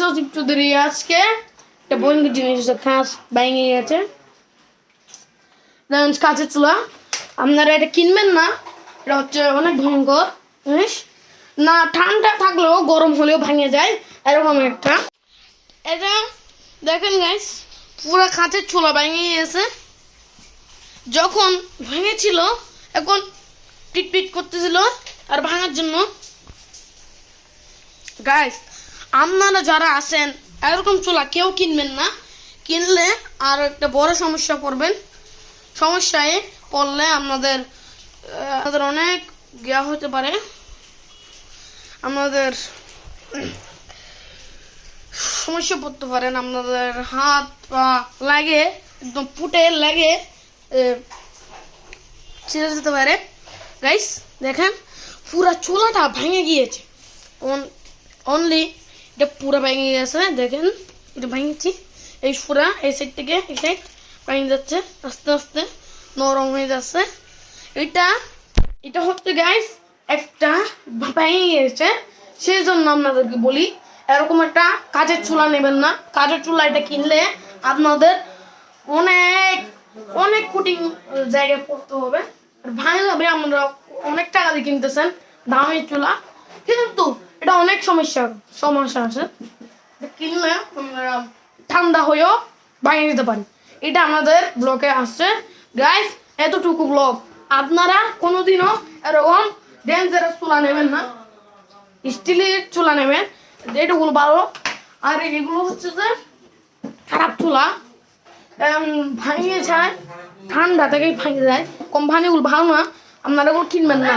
সচিব চৌধুরী আজকে একটা বন্ধু জিনিস খাস ভেঙে গেছে। কাঁচের চুলা আপনারা এটা কিনবেন না, এটা হচ্ছে অনেক ভয়ঙ্কর জিনিস। না ঠান্ডা থাকলেও গরম হলেও ভেঙে যায় এরকম একটা। এটা দেখেন গাইস, পুরো কাঁচের চুলা ভেঙে গেছে। যখন ভেঙেছিল এখন টিটপিট করতেছিল আর ভাঙার জন্য। গাইস আপনারা যারা আছেন এরকম চুলা কেউ কিনবেন না, কিনলে আর একটা বড় সমস্যা পড়বেন। সমস্যায় পড়লে আপনাদের অনেক গিয়া হতে পারে, আপনাদের সমস্যা পড়তে পারেন, আপনাদের হাত পা লাগে একদম পুটে লাগে ছিঁড়ে যেতে পারে। গাইস দেখেন পুরা চুলাটা ভেঙে গিয়েছে, অনলি এটা পুরা ভেঙে গেছে। দেখেন এটা ভেঙেছি, এই পুরা এই সাইড থেকে এই সাইড ভেঙে যাচ্ছে, আস্তে আস্তে নরম হয়ে যাচ্ছে। এটা হচ্ছে গাইস একটা ভেঙে গেছে, সেই জন্য আপনাদেরকে বলি এরকম একটা কাঠের চুলা নেবেন না। কাঠের চুলা এটা কিনলে আপনাদের অনেক অনেক কোটি জায়গায় পড়তে হবে, ভাঙে যাবে। আপনারা অনেক টাকা দিয়ে কিনতেছেন দামি চুলা, কিন্তু এটা অনেক সমস্যা আছে। কিনলে আপনারা ঠান্ডা হয়েও ভেঙে দিতে পারি। এটা আমাদের ব্লকে আসছে গাইস, এতটুকু ব্লক। আপনারা কোনোদিনও এরকম ডেঞ্জারাস চুলা নেবেন না, স্টিলের চুলা নেবেন, যেটাগুলো ভালো। আর এগুলো হচ্ছে যে খারাপ চুলা, ভেঙে যায়, ঠান্ডা থেকেই ভেঙে যায়, কোম্পানিগুলো ভালো না, আপনারা এগুলো কিনবেন না।